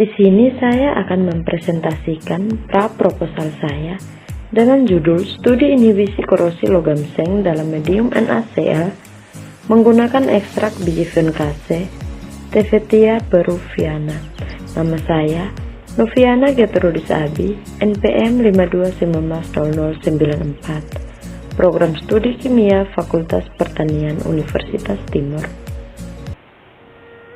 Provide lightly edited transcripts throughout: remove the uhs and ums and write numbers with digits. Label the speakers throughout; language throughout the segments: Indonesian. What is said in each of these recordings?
Speaker 1: Di sini saya akan mempresentasikan pra-proposal saya dengan judul Studi Inhibisi Korosi Logam Seng dalam Medium NaCl menggunakan ekstrak biji Funcase Tevetia peruviana. Nama saya Noviana Gertrudis Abi, NPM 52190094, Program Studi Kimia Fakultas Pertanian Universitas Timur.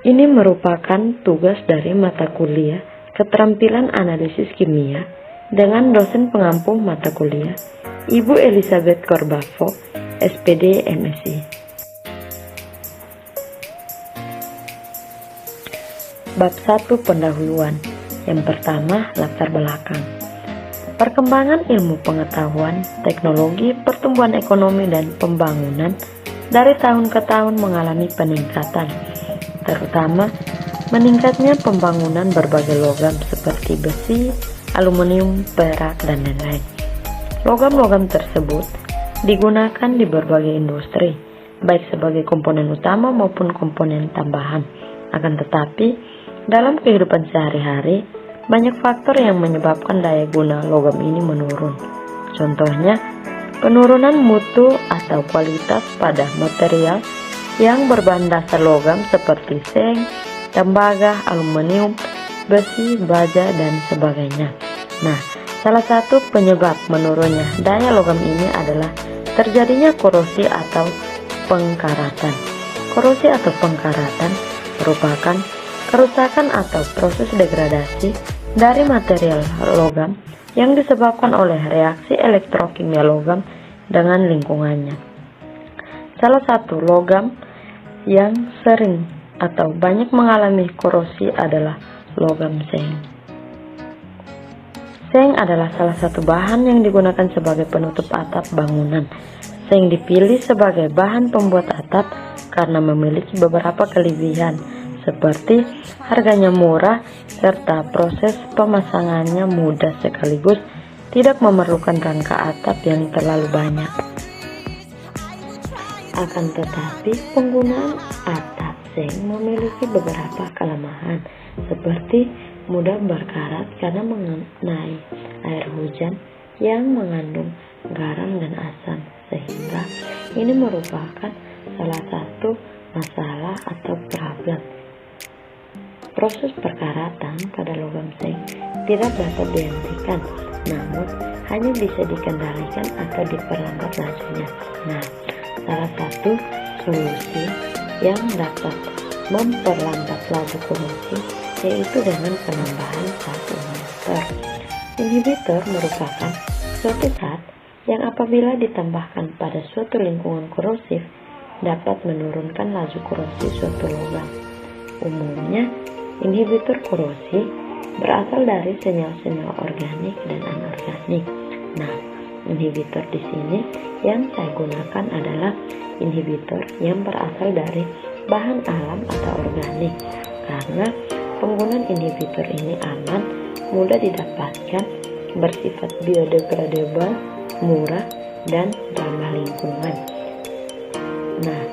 Speaker 1: Ini merupakan tugas dari mata kuliah Keterampilan Analisis Kimia dengan dosen pengampu mata kuliah Ibu Elizabeth Korbavo, SPD MSI. Bab 1 Pendahuluan. Yang pertama, latar belakang. Perkembangan ilmu pengetahuan, teknologi, pertumbuhan ekonomi dan pembangunan dari tahun ke tahun mengalami peningkatan, terutama meningkatnya pembangunan berbagai logam seperti besi, aluminium, perak, dan lain-lain. Logam-logam tersebut digunakan di berbagai industri, baik sebagai komponen utama maupun komponen tambahan. Akan tetapi, dalam kehidupan sehari-hari, banyak faktor yang menyebabkan daya guna logam ini menurun. Contohnya, penurunan mutu atau kualitas pada material yang berbahan dasar logam seperti seng, tembaga, aluminium, besi, baja, dan sebagainya. Nah, salah satu penyebab menurunnya daya logam ini adalah terjadinya korosi atau pengkaratan. Korosi atau pengkaratan merupakan kerusakan atau proses degradasi dari material logam yang disebabkan oleh reaksi elektrokimia logam dengan lingkungannya. Salah satu logam yang sering atau banyak mengalami korosi adalah logam seng. Seng adalah salah satu bahan yang digunakan sebagai penutup atap bangunan. Seng dipilih sebagai bahan pembuat atap karena memiliki beberapa kelebihan, seperti harganya murah serta proses pemasangannya mudah sekaligus tidak memerlukan rangka atap yang terlalu banyak. Akan tetapi, penggunaan atap seng memiliki beberapa kelemahan, seperti mudah berkarat karena mengenai air hujan yang mengandung garam dan asam, sehingga ini merupakan salah satu masalah atau problem. Proses perkaratan pada logam seng tidak dapat dihentikan, namun hanya bisa dikendalikan atau diperlambat lajunya. Nah, salah satu solusi yang dapat memperlambat laju korosi yaitu dengan penambahan zat inhibitor. Inhibitor merupakan suatu zat yang apabila ditambahkan pada suatu lingkungan korosif dapat menurunkan laju korosi suatu logam. Umumnya, inhibitor korosi berasal dari senyawa-senyawa organik dan anorganik. Nah, inhibitor di sini yang saya gunakan adalah inhibitor yang berasal dari bahan alam atau organik, karena penggunaan inhibitor ini aman, mudah didapatkan, bersifat biodegradable, murah, dan ramah lingkungan. Nah,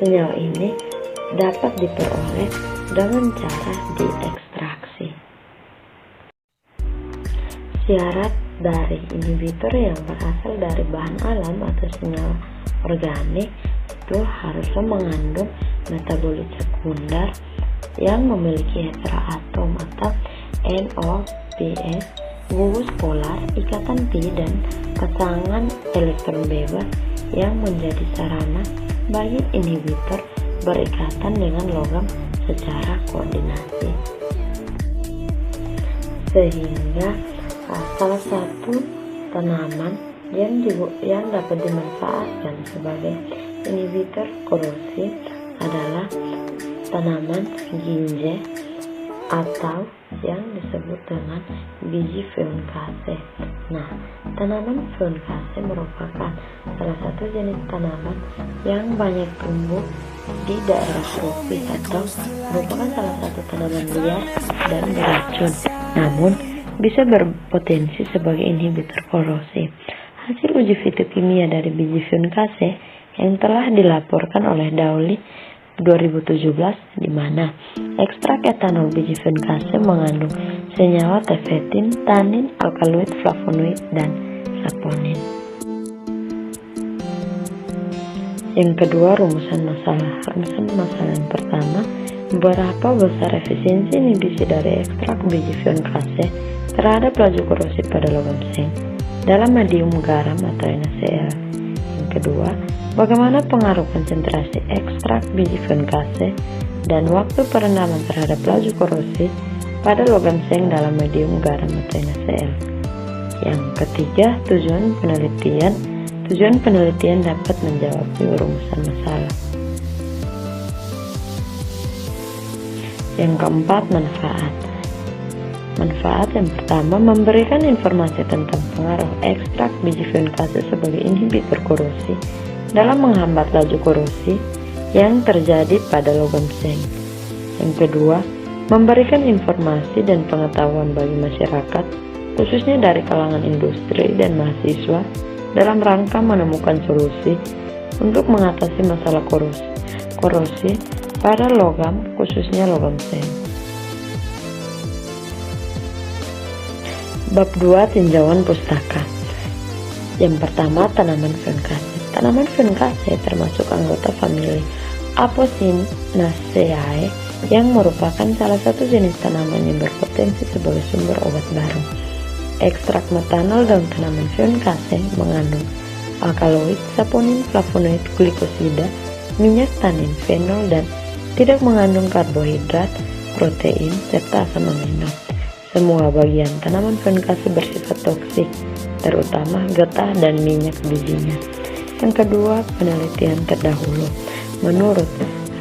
Speaker 1: senyawa ini dapat diperoleh dengan cara diekstraksi. Syarat dari inhibitor yang berasal dari bahan alam atau senyawa organik itu harusnya mengandung metabolit sekunder yang memiliki heteroatom atau NO+, gugus polar, ikatan pi, dan pasangan elektron bebas yang menjadi sarana bagi inhibitor berikatan dengan logam secara koordinasi. Sehingga salah satu tanaman yang dapat dimanfaatkan sebagai inhibitor korosi adalah tanaman ginje atau yang disebut dengan biji Funcase. Nah, tanaman Funcase merupakan salah satu jenis tanaman yang banyak tumbuh di daerah tropis atau merupakan salah satu tanaman liar dan beracun, namun bisa berpotensi sebagai inhibitor korosi. Hasil uji fitokimia dari biji Funcase yang telah dilaporkan oleh Dowley 2017, di mana ekstrak etanol biji fenkase mengandung senyawa tefetin, tanin, alkaloid, flavonoid, dan saponin. Yang kedua, rumusan masalah. Rumusan masalah yang pertama, berapa besar efisiensi inhibisi dari ekstrak biji fenkase terhadap laju korosi pada logam seng dalam medium garam atau NaCl. Yang kedua, bagaimana pengaruh konsentrasi ekstrak biji fenkase dan waktu perendaman terhadap laju korosi pada logam seng dalam medium garam atau NaCl. Yang ketiga, tujuan penelitian. Tujuan penelitian dapat menjawab rumusan masalah. Yang keempat, manfaat. Manfaat yang pertama, memberikan informasi tentang pengaruh ekstrak biji fenkase sebagai inhibitor korosi dalam menghambat laju korosi yang terjadi pada logam seng. Yang kedua, memberikan informasi dan pengetahuan bagi masyarakat, khususnya dari kalangan industri dan mahasiswa, dalam rangka menemukan solusi untuk mengatasi masalah korosi pada logam, khususnya logam seng. Bab 2, tinjauan pustaka. Yang pertama, tanaman fenkase. Tanaman fenkase termasuk anggota famili Apocynaceae yang merupakan salah satu jenis tanaman yang berpotensi sebagai sumber obat baru. Ekstrak metanol daun tanaman fenkase mengandung alkaloid, saponin, flavonoid, glikosida, minyak tanin, fenol, dan tidak mengandung karbohidrat, protein, serta asam amino. Semua bagian tanaman fenkase bersifat toksik, terutama getah dan minyak bijinya. Yang kedua, penelitian terdahulu. Menurut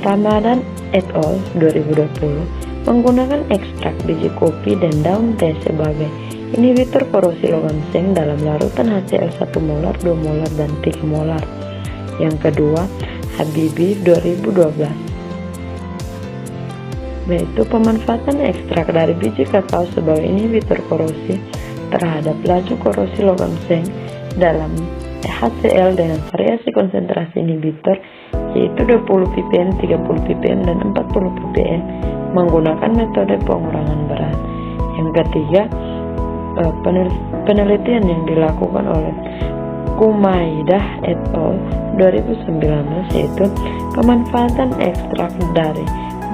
Speaker 1: Ramadan et al. 2020, menggunakan ekstrak biji kopi dan daun teh sebagai inhibitor korosi logam seng dalam larutan HCl 1 molar, 2 molar, dan 3 molar. Yang kedua, Habibi 2012, yaitu pemanfaatan ekstrak dari biji kakao sebagai inhibitor korosi terhadap laju korosi logam seng dalam HCl dengan variasi konsentrasi inhibitor yaitu 20 ppm, 30 ppm, dan 40 ppm menggunakan metode pengurangan berat. Yang ketiga, penelitian yang dilakukan oleh Kumaidah et al. 2019 yaitu pemanfaatan ekstrak dari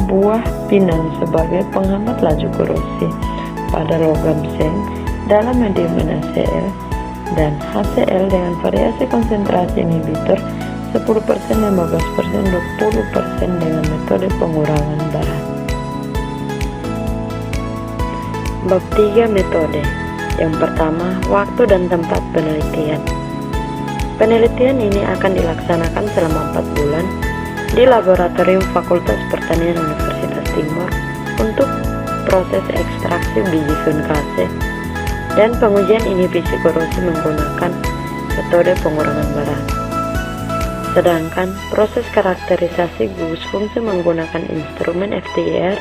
Speaker 1: buah pinang sebagai penghambat laju korosi pada logam seng dalam medium NaCl dan HCl dengan variasi konsentrasi inhibitor 10%, 15%, 20% dengan metode pengurangan berat. Bab 3, metode. Yang pertama, waktu dan tempat penelitian. Penelitian ini akan dilaksanakan selama 4 bulan di Laboratorium Fakultas Pertanian Universitas Timur untuk proses ekstraksi biji fenkase dan pengujian inhibisi korosi menggunakan metode pengurangan berat. Sedangkan proses karakterisasi gugus fungsi menggunakan instrumen FTIR,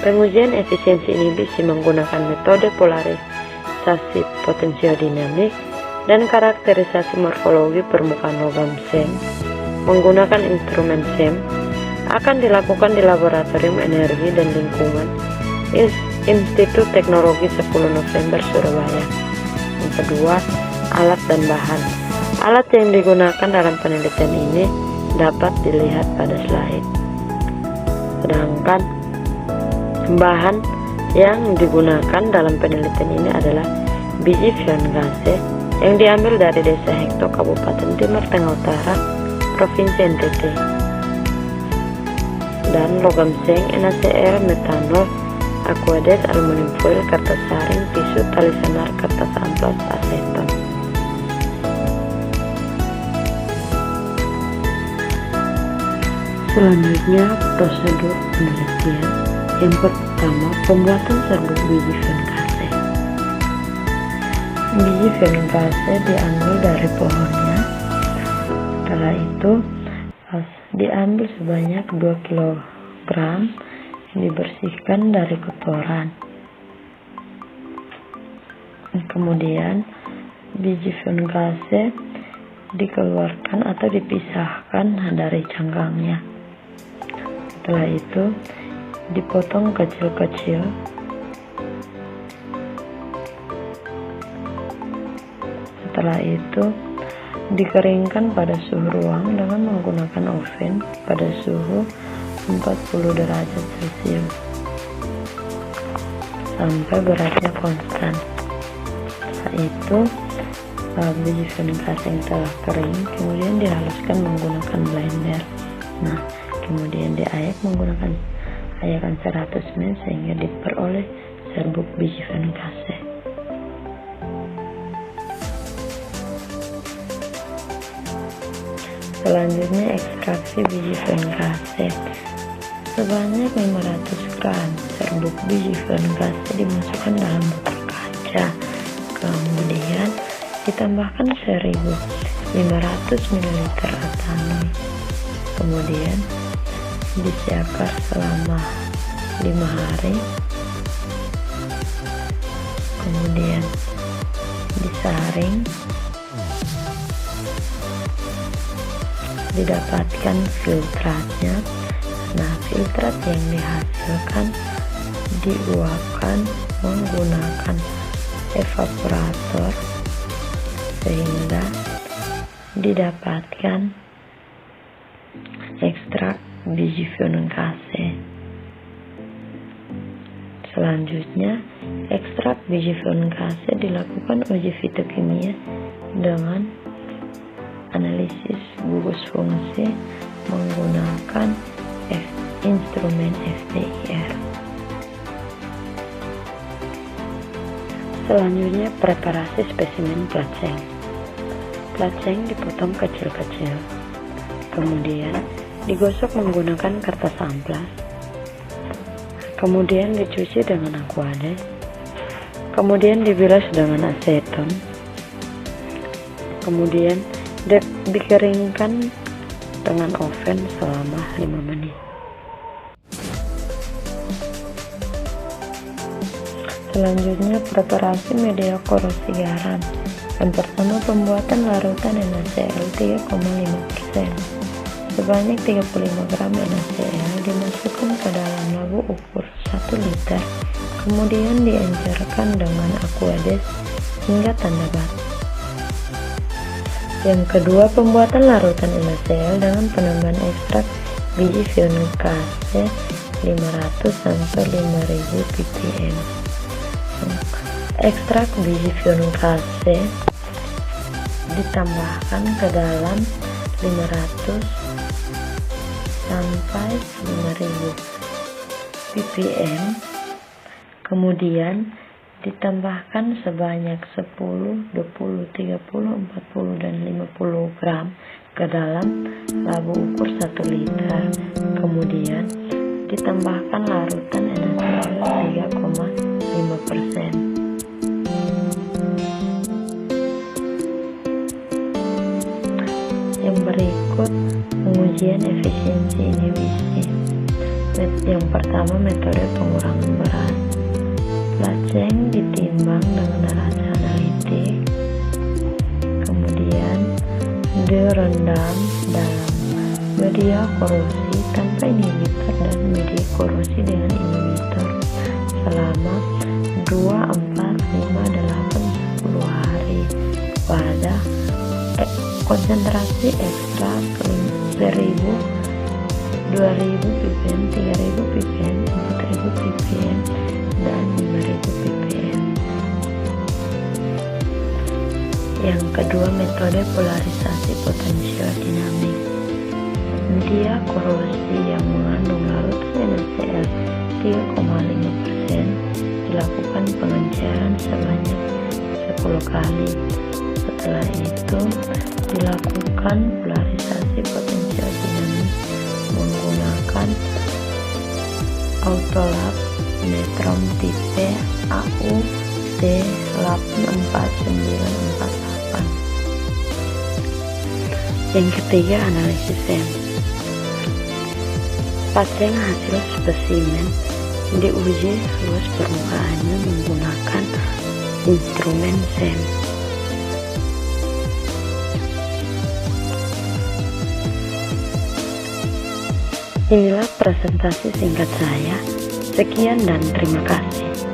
Speaker 1: pengujian efisiensi inhibisi menggunakan metode polarisasi potensiodinamik, dan karakterisasi morfologi permukaan logam seng menggunakan instrumen SEM akan dilakukan di Laboratorium Energi dan Lingkungan Institut Teknologi 10 November Surabaya. Yang kedua, alat dan bahan. Alat yang digunakan dalam penelitian ini dapat dilihat pada slide. Sedangkan bahan yang digunakan dalam penelitian ini adalah biji fenkase yang diambil dari Desa Hekto, Kabupaten Timur Tengah Utara, Provinsi NTT, dan logam seng, NaCl, metanol, aqueous, aluminium foil, kertas saring, tisu, tali senar, kertas amplas, aseton. Selanjutnya, prosedur penelitian. Yang pertama, pembuatan serbuk biji fenkase. Biji fenkase diambil dari pohonnya. Setelah itu diambil sebanyak 2 kg yang dibersihkan dari kotoran. Kemudian biji fenkase dikeluarkan atau dipisahkan dari cangkangnya. Setelah itu dipotong kecil-kecil. Setelah itu dikeringkan pada suhu ruang dengan menggunakan oven pada suhu 40 derajat Celcius sampai beratnya konstan. Setelah itu biji venkase yang telah kering kemudian dihaluskan menggunakan blender. Nah, kemudian diayak menggunakan ayakan 100 ml sehingga diperoleh serbuk biji venkase. Selanjutnya ekstraksi biji venkase. Sebanyak 500 gram serbuk biji venkase dimasukkan dalam botol kaca. Kemudian ditambahkan 1500 ml etanol. Kemudian disiakar selama 5 hari. Kemudian disaring. Didapatkan filtratnya. Nah, filtrat yang dihasilkan diuapkan menggunakan evaporator sehingga didapatkan ekstrak biji venkase. Selanjutnya, ekstrak biji venkase dilakukan uji fitokimia dengan analisis gugus fungsi menggunakan instrumen FTIR. Selanjutnya, preparasi spesimen placeng. Placeng dipotong kecil-kecil, kemudian digosok menggunakan kertas amplas, kemudian dicuci dengan aquades, kemudian dibilas dengan aseton, kemudian dikeringkan dengan oven selama 5 menit. Selanjutnya, preparasi media korosi garam. Yang pertama, pembuatan larutan NaCl 3,5%. Sebanyak 35 gram NaCl dimasukkan ke dalam labu ukur 1 liter, kemudian diencerkan dengan aquades hingga tanda batu. Yang kedua, pembuatan larutan NaCl dengan penambahan ekstrak biji venkase 500 sampai 5000 ppm. Ekstrak biji venkase ditambahkan ke dalam 500 sampai 5000 ppm, kemudian ditambahkan sebanyak 10, 20, 30, 40, dan 50 gram ke dalam labu ukur 1 liter. Kemudian ditambahkan larutan NaCl 3,5%. Yang berikut pengujian efisiensi inhibisi. Yang pertama, metode pengurangan berat. Placeng ditimbang dengan alat analitik, kemudian direndam dalam media korosi tanpa inhibitor dan media korosi dengan inhibitor selama 2, 4, 5, 8, 10 hari pada konsentrasi ekstrak 1000, 2000 ppm, 3000 ppm, 4000 ppm, dan 5000 ppm. Yang kedua, metode polarisasi potensial dinamik. Media korosi yang mengandung larutan NaCl 3,5% dilakukan pengenceran sebanyak 10 kali. Setelah itu dilakukan polarisasi potensial dinamik menggunakan autolab metron tipe AU T84948. Yang ketiga, analisis SEM. Placeng hasil spesimen diuji luas permukaannya menggunakan instrumen SEM. Inilah presentasi singkat saya. Sekian dan terima kasih.